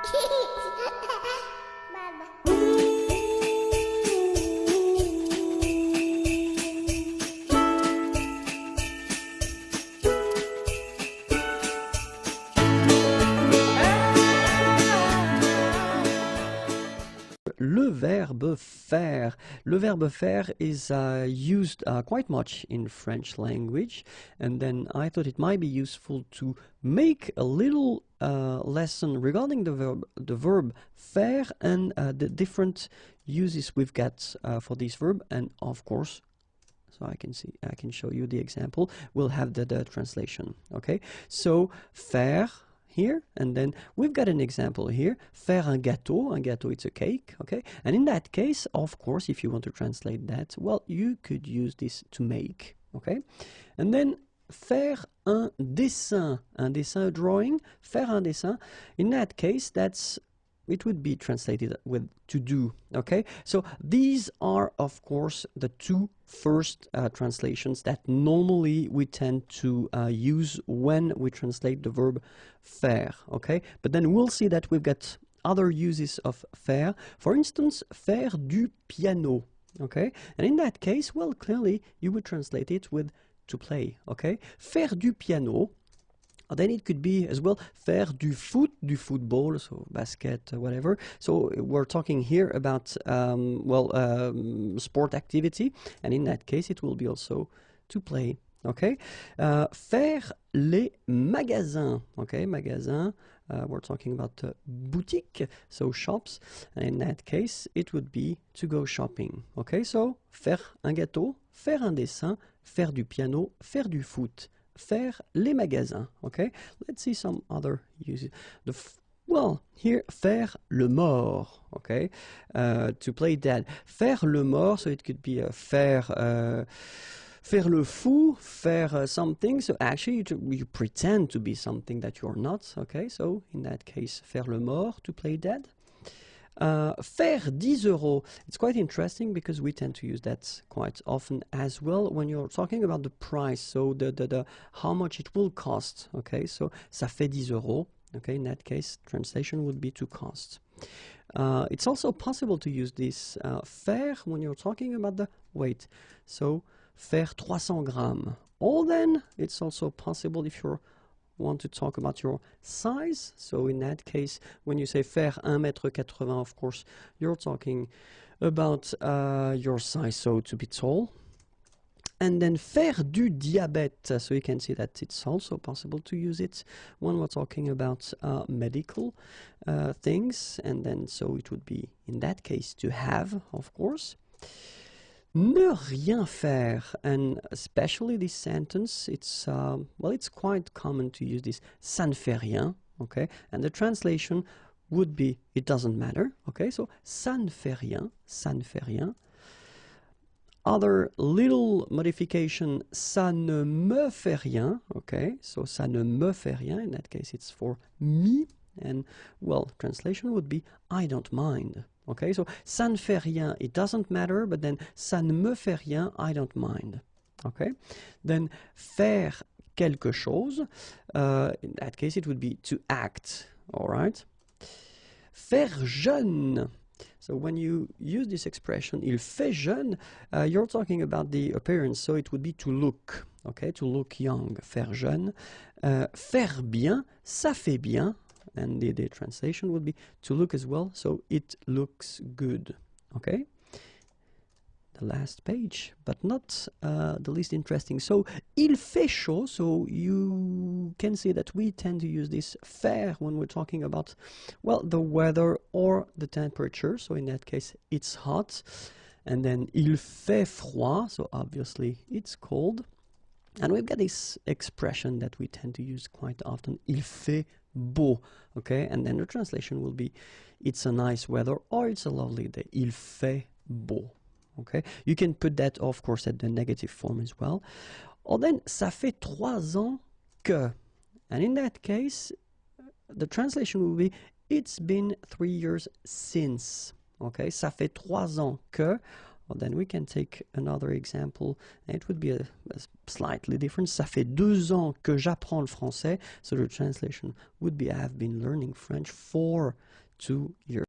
Le verbe faire. Le verbe faire is used quite much in French language, and then I thought it might be useful to make a little lesson regarding the verb faire and the different uses we've got for this verb, and of course, so I can show you the example. We'll have the translation. Okay, so faire here, and then we've got an example here. Faire un gâteau. Un gâteau, it's a cake. Okay, and in that case, of course, if you want to translate that, well, you could use this to make. Okay, and then faire un dessin. Un dessin, a drawing. Faire un dessin. In that case, it would be translated with to do. Okay, so these are, of course, the two first translations that normally we tend to use when we translate the verb faire. Okay, but then we'll see that we've got other uses of faire. For instance, faire du piano. Okay, and in that case, well, clearly you would translate it with to play. Okay, faire du piano. Then it could be as well faire du football, so basket, whatever. So we're talking here about sport activity, and in that case it will be also to play. Okay, faire les magasins. Okay, magasins. We're talking about boutique, so shops, and in that case it would be to go shopping. Okay, so faire un gâteau, faire un dessin, faire du piano, faire du foot. Faire les magasins. Okay, let's see some other uses. Here, faire le mort. Okay, to play dead. Faire le mort, so it could be faire le fou, faire something. So actually, you pretend to be something that you're not. Okay, so in that case, faire le mort, to play dead. Faire 10 euros. It's quite interesting because we tend to use that quite often as well when you're talking about the price, so the how much it will cost. Okay, so ça fait 10 euros. Okay, in that case, translation would be to cost. It's also possible to use this faire when you're talking about the weight. So faire 300 grammes. Or then it's also possible if you're want to talk about your size. So in that case, when you say faire 1m80, of course, you're talking about your size, so to be tall. And then faire du diabète. So you can see that it's also possible to use it when we're talking about medical things. And then so it would be, in that case, to have, of course. Ne rien faire, and especially this sentence, it's quite common to use this ça ne fait rien, okay, and the translation would be it doesn't matter. Okay, so ça ne fait rien, ça ne fait rien. Other little modification, ça ne me fait rien. Okay, so ça ne me fait rien, in that case it's for me, and well, translation would be I don't mind. Okay, so ça ne fait rien, it doesn't matter, but then ça ne me fait rien, I don't mind. Okay, then faire quelque chose, in that case it would be to act. All right. Faire jeune. So when you use this expression, il fait jeune, you're talking about the appearance, so it would be to look. Okay, to look young. Faire jeune. Faire bien, ça fait bien. And the translation would be to look as well, so it looks good. Okay, the last page, but not the least interesting. So il fait chaud, so you can see that we tend to use this faire when we're talking about, well, the weather or the temperature. So in that case it's hot. And then il fait froid, so obviously it's cold. And we've got this expression that we tend to use quite often, il fait beau. Okay, and then the translation will be it's a nice weather or it's a lovely day. Il fait beau. Okay, you can put that, of course, at the negative form as well. Or then ça fait 3 ans que, and in that case the translation will be it's been 3 years since. Okay, ça fait 3 ans que. Well, then we can take another example. It would be a slightly different. Ça fait 2 ans que j'apprends le français. So the translation would be I have been learning French for 2 years.